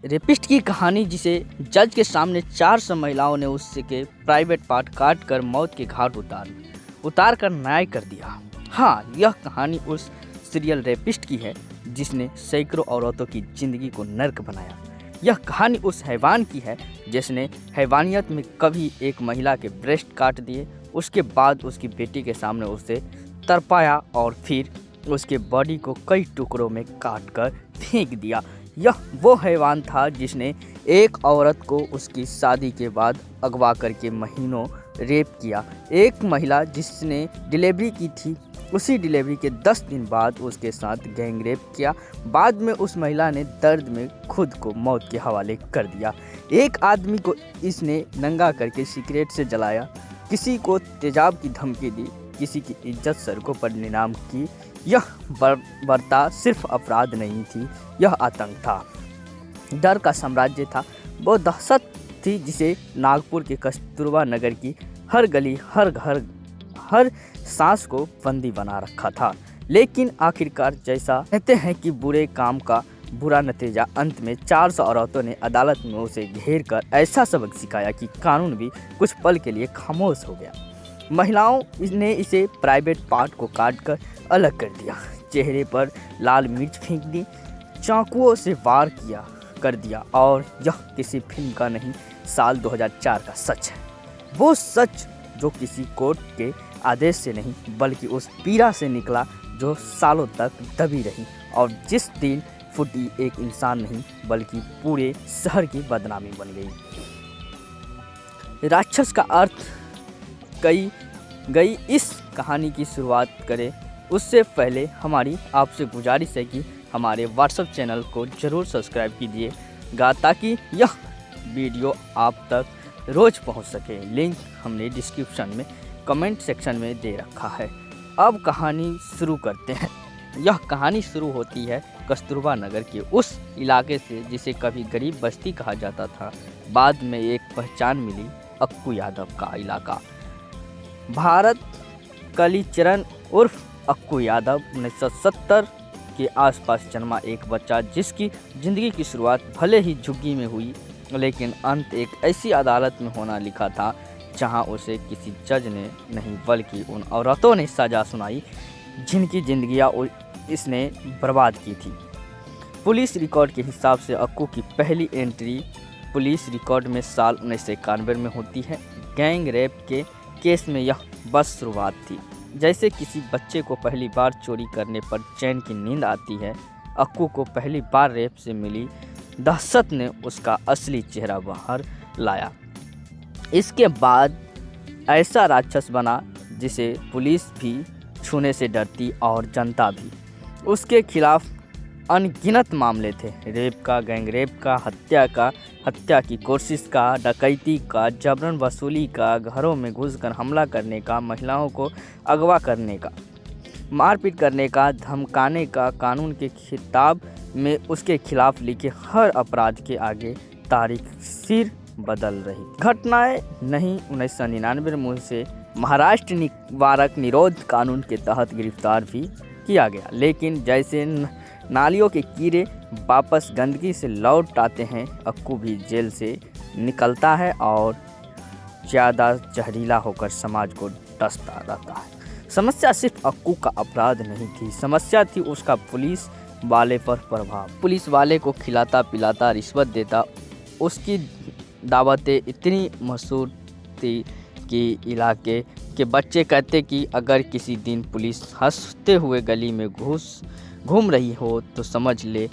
Rapist की कहानी, जिसे जज के सामने 400 महिलाओं ने उससे के प्राइवेट पार्ट काट कर मौत के घाट उतार कर न्याय कर दिया। हाँ, यह कहानी उस सीरियल रेपिस्ट की है जिसने सैकड़ों औरतों की जिंदगी को नर्क बनाया। यह कहानी उस हैवान की है जिसने हैवानियत में कभी एक महिला के ब्रेस्ट काट दिए, उसके बाद उसकी बेटी के सामने उसे तरपाया और फिर उसके बॉडी को कई टुकड़ों में काट कर फेंक दिया। यह वो हैवान था जिसने एक औरत को उसकी शादी के बाद अगवा करके महीनों रेप किया। एक महिला जिसने डिलीवरी की थी, उसी डिलीवरी के 10 दिन बाद उसके साथ गैंग रेप किया। बाद में उस महिला ने दर्द में खुद को मौत के हवाले कर दिया। एक आदमी को इसने नंगा करके सिगरेट से जलाया, किसी को तेजाब की धमकी दी, किसी की इज्जत सड़कों पर नीलाम की। यह बर्बरता सिर्फ अपराध नहीं थी, यह आतंक था, डर का साम्राज्य था। वो दहशत थी जिसे नागपुर के कस्तूरबा नगर की हर गली, हर घर, हर सांस को बंदी बना रखा था। लेकिन आखिरकार, जैसा कहते हैं कि बुरे काम का बुरा नतीजा, अंत में 400 औरतों ने अदालत में उसे घेर कर ऐसा सबक सिखाया कि कानून भी कुछ पल के लिए खामोश हो गया। महिलाओं ने इसे प्राइवेट पार्ट को काटकर अलग कर दिया, चेहरे पर लाल मिर्च फेंक दी, चाकुओं से वार कर दिया। और यह किसी फिल्म का नहीं, साल 2004 का सच है। वो सच जो किसी कोर्ट के आदेश से नहीं, बल्कि उस पीड़ा से निकला जो सालों तक दबी रही और जिस दिन फूटी एक इंसान नहीं बल्कि पूरे शहर की बदनामी बन गई। राक्षस का अर्थ गई इस कहानी की शुरुआत करें उससे पहले हमारी आपसे गुजारिश है कि हमारे व्हाट्सएप चैनल को ज़रूर सब्सक्राइब कीजिएगा ताकि यह वीडियो आप तक रोज़ पहुंच सके। लिंक हमने डिस्क्रिप्शन में कमेंट सेक्शन में दे रखा है। अब कहानी शुरू करते हैं। यह कहानी शुरू होती है कस्तूरबा नगर के उस इलाके से जिसे कभी गरीब बस्ती कहा जाता था। बाद में एक पहचान मिली, अक्कू यादव का इलाका। भारत कालीचरण उर्फ अक्कू यादव 1970 के आसपास जन्मा एक बच्चा, जिसकी ज़िंदगी की शुरुआत भले ही झुग्गी में हुई, लेकिन अंत एक ऐसी अदालत में होना लिखा था जहां उसे किसी जज ने नहीं बल्कि उन औरतों ने सज़ा सुनाई जिनकी ज़िंदगियां इसने बर्बाद की थी। पुलिस रिकॉर्ड के हिसाब से अक्कू की पहली एंट्री पुलिस रिकॉर्ड में साल 1991 में होती है। गैंग रेप के केस में यह बस शुरुआत थी। जैसे किसी बच्चे को पहली बार चोरी करने पर चैन की नींद आती है, अक्कू को पहली बार रेप से मिली दहशत ने उसका असली चेहरा बाहर लाया। इसके बाद ऐसा राक्षस बना जिसे पुलिस भी छूने से डरती और जनता भी। उसके खिलाफ अनगिनत मामले थे, रेप का, गैंग रेप का, हत्या की कोशिश का, डकैती का, जबरन वसूली का, घरों में घुसकर हमला करने का, महिलाओं को अगवा करने का, मारपीट करने का, धमकाने का। कानून के किताब में उसके खिलाफ लिखे हर अपराध के आगे तारीख सिर बदल रही। घटनाएं नहीं, 1999 में उसे महाराष्ट्र निवारक निरोध कानून के तहत गिरफ्तार भी किया गया। लेकिन जैसे नालियों के कीड़े वापस गंदगी से लौट आते हैं, अक्कू भी जेल से निकलता है और ज़्यादा जहरीला होकर समाज को डसता रहता है। समस्या सिर्फ अक्कू का अपराध नहीं थी, समस्या थी उसका पुलिस वाले पर प्रभाव। पुलिस वाले को खिलाता पिलाता, रिश्वत देता। उसकी दावतें इतनी मशहूर थी कि इलाके के बच्चे कहते कि अगर किसी दिन पुलिस हंसते हुए गली में घूम रही हो तो समझ ले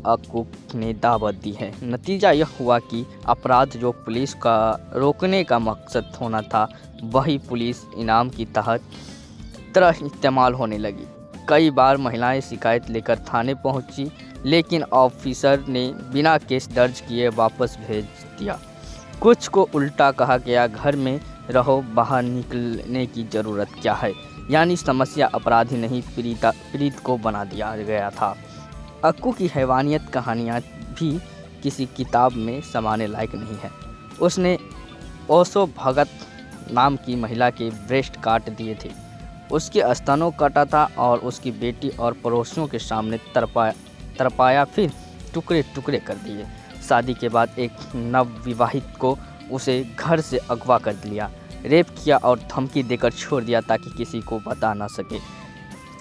अक्कू ने दावत दी है। नतीजा यह हुआ कि अपराध जो पुलिस का रोकने का मकसद होना था, वही पुलिस इनाम की तरह इस्तेमाल होने लगी। कई बार महिलाएं शिकायत लेकर थाने पहुंची, लेकिन ऑफिसर ने बिना केस दर्ज किए वापस भेज दिया। कुछ को उल्टा कहा गया, घर में रहो, बाहर निकलने की ज़रूरत क्या है। यानी समस्या अपराधी नहीं, पीड़ित को बना दिया गया था। अक्कू की हैवानियत कहानियाँ भी किसी किताब में समाने लायक नहीं है। उसने ओशो भगत नाम की महिला के ब्रेस्ट काट दिए थे, उसके स्तनों काटा था और उसकी बेटी और पड़ोसियों के सामने तरपाया, फिर टुकड़े टुकड़े कर दिए। शादी के बाद एक नवविवाहित को उसे घर से अगवा कर लिया, रेप किया और धमकी देकर छोड़ दिया ताकि किसी को बता ना सके।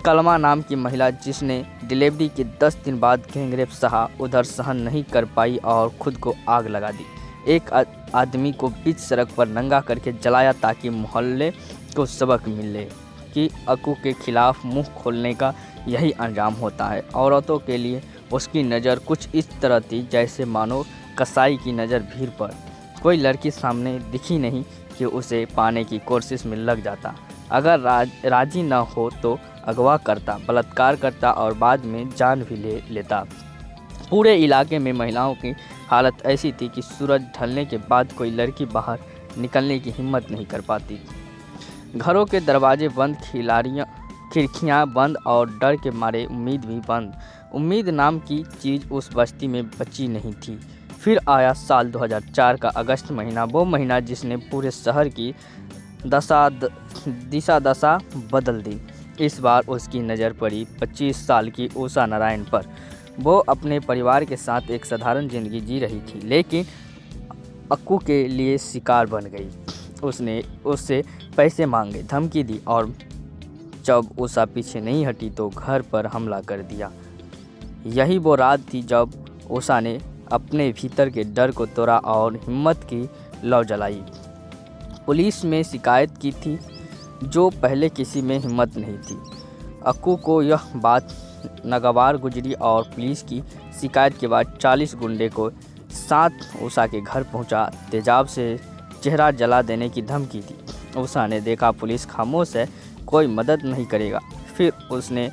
कलमा नाम की महिला, जिसने डिलीवरी के 10 दिन बाद गैंगरेप सहा, उधर सहन नहीं कर पाई और खुद को आग लगा दी। एक आदमी को बीच सड़क पर नंगा करके जलाया ताकि मोहल्ले को सबक मिले कि अक्कू के खिलाफ मुंह खोलने का यही अंजाम होता है। औरतों के लिए उसकी नज़र कुछ इस तरह थी जैसे मानो कसाई की नज़र भीड़ पर। कोई लड़की सामने दिखी नहीं कि उसे पाने की कोशिश में लग जाता। अगर राजी न हो तो अगवा करता, बलात्कार करता और बाद में जान भी ले लेता। पूरे इलाके में महिलाओं की हालत ऐसी थी कि सूरज ढलने के बाद कोई लड़की बाहर निकलने की हिम्मत नहीं कर पाती। घरों के दरवाजे बंद, खिड़कियाँ बंद और डर के मारे उम्मीद भी बंद। उम्मीद नाम की चीज़ उस बस्ती में बची नहीं थी। फिर आया साल 2004 का अगस्त महीना, वो महीना जिसने पूरे शहर की दिशा दशा बदल दी। इस बार उसकी नज़र पड़ी 25 साल की उषा नारायण पर। वो अपने परिवार के साथ एक साधारण ज़िंदगी जी रही थी, लेकिन अक्कू के लिए शिकार बन गई। उसने उससे पैसे मांगे, धमकी दी और जब उषा पीछे नहीं हटी तो घर पर हमला कर दिया। यही वो रात थी जब उषा ने अपने भीतर के डर को तोड़ा और हिम्मत की लौ जलाई। पुलिस में शिकायत की थी, जो पहले किसी में हिम्मत नहीं थी। अक्कू को यह बात नागवार गुजरी और पुलिस की शिकायत के बाद 40 गुंडे को साथ उषा के घर पहुंचा, तेजाब से चेहरा जला देने की धमकी दी। उषा ने देखा पुलिस खामोश है, कोई मदद नहीं करेगा। फिर उसने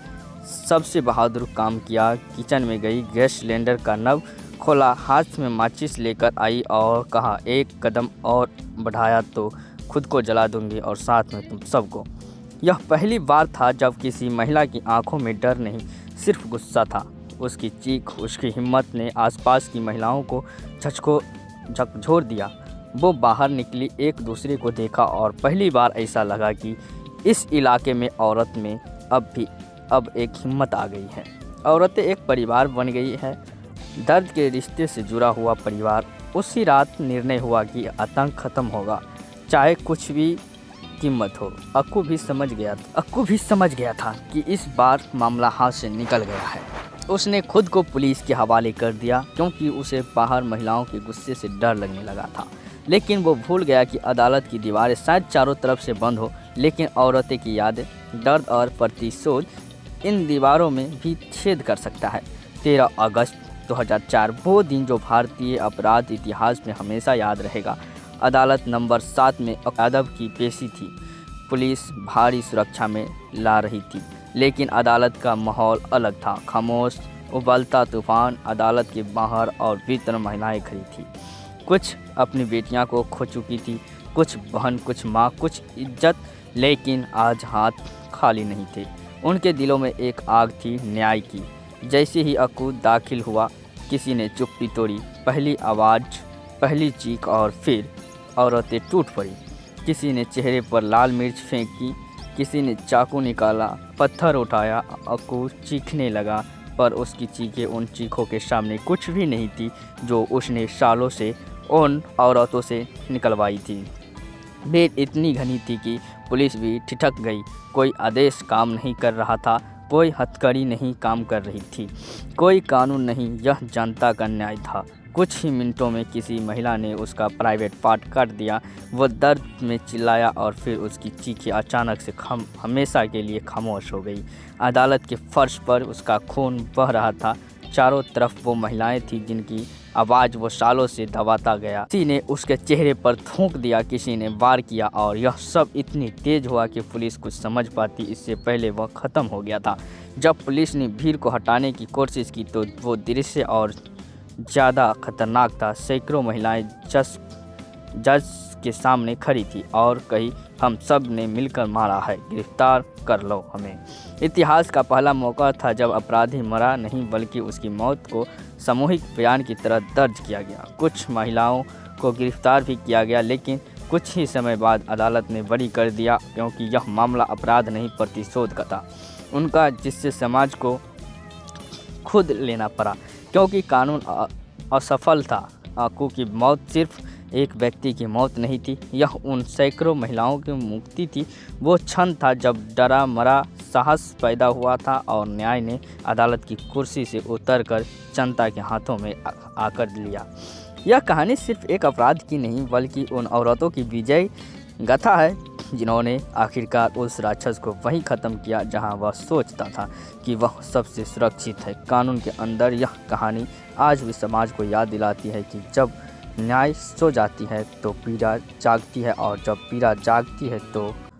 सबसे बहादुर काम किया। किचन में गई, गैस सिलेंडर का नब खोला, हाथ में माचिस लेकर आई और कहा, एक कदम और बढ़ाया तो खुद को जला दूंगी और साथ में तुम सबको। यह पहली बार था जब किसी महिला की आंखों में डर नहीं, सिर्फ गुस्सा था। उसकी चीख, उसकी हिम्मत ने आसपास की महिलाओं को झकझोर दिया। वो बाहर निकली, एक दूसरे को देखा और पहली बार ऐसा लगा कि इस इलाके में औरत में अब एक हिम्मत आ गई है। औरतें एक परिवार बन गई है, दर्द के रिश्ते से जुड़ा हुआ परिवार। उसी रात निर्णय हुआ कि आतंक खत्म होगा, चाहे कुछ भी कीमत हो। अक्कू भी समझ गया था कि इस बार मामला हाथ से निकल गया है। उसने खुद को पुलिस के हवाले कर दिया, क्योंकि उसे बाहर महिलाओं के गुस्से से डर लगने लगा था। लेकिन वो भूल गया कि अदालत की दीवारें शायद चारों तरफ से बंद हो, लेकिन औरतें की यादें, दर्द और प्रतिशोध इन दीवारों में भी छेद कर सकता है। 13 अगस्त 2004 वो दिन जो भारतीय अपराध इतिहास में हमेशा याद रहेगा। अदालत नंबर 7 में अदब की पेशी थी। पुलिस भारी सुरक्षा में ला रही थी, लेकिन अदालत का माहौल अलग था। खामोश, उबलता तूफान। अदालत के बाहर और भीतर महिलाएं खड़ी थी। कुछ अपनी बेटियां को खो चुकी थी, कुछ बहन, कुछ माँ, कुछ इज्जत, लेकिन आज हाथ खाली नहीं थे। उनके दिलों में एक आग थी, न्याय की। जैसे ही अक्कू दाखिल हुआ, किसी ने चुप्पी तोड़ी। पहली आवाज़, पहली चीख और फिर औरतें टूट पड़ी। किसी ने चेहरे पर लाल मिर्च फेंकी, किसी ने चाकू निकाला, पत्थर उठाया। अक्कू चीखने लगा, पर उसकी चीखें उन चीखों के सामने कुछ भी नहीं थी जो उसने सालों से उन औरतों से निकलवाई थी। भीड़ इतनी घनी थी कि पुलिस भी ठिठक गई। कोई आदेश काम नहीं कर रहा था, कोई हथकड़ी नहीं काम कर रही थी, कोई कानून नहीं। यह जनता का न्याय था। कुछ ही मिनटों में किसी महिला ने उसका प्राइवेट पार्ट काट दिया। वो दर्द में चिल्लाया और फिर उसकी चीखें अचानक से हमेशा के लिए खामोश हो गई। अदालत के फर्श पर उसका खून बह रहा था। चारों तरफ वो महिलाएं थीं जिनकी आवाज़ वो सालों से दबाता गया। किसी ने उसके चेहरे पर थूक दिया, किसी ने वार किया, और यह सब इतनी तेज हुआ कि पुलिस कुछ समझ पाती इससे पहले वह ख़त्म हो गया था। जब पुलिस ने भीड़ को हटाने की कोशिश की तो वो दृश्य और ज़्यादा खतरनाक था। सैकड़ों महिलाएं जज के सामने खड़ी थी और कही, हम सब ने मिलकर मारा है, गिरफ्तार कर लो हमें। इतिहास का पहला मौका था जब अपराधी मरा नहीं, बल्कि उसकी मौत को सामूहिक बयान की तरह दर्ज किया गया। कुछ महिलाओं को गिरफ्तार भी किया गया, लेकिन कुछ ही समय बाद अदालत ने बरी कर दिया, क्योंकि यह मामला अपराध नहीं प्रतिशोध का था उनका, जिससे समाज को खुद लेना पड़ा। क्योंकि असफल था। आकू की मौत सिर्फ एक व्यक्ति की मौत नहीं थी, यह उन सैकड़ों महिलाओं की मुक्ति थी। वो क्षण था जब डरा मरा साहस पैदा हुआ था और न्याय ने अदालत की कुर्सी से उतरकर जनता के हाथों में आकर लिया। यह कहानी सिर्फ एक अपराध की नहीं बल्कि उन औरतों की विजय गाथा है जिन्होंने आखिरकार उस राक्षस को वहीं ख़त्म किया जहां वह सोचता था कि वह सबसे सुरक्षित है। कानून के अंदर यह कहानी आज भी समाज को याद दिलाती है कि जब न्याय सो जाती है तो पीड़ा जागती है, और जब पीड़ा जागती है तो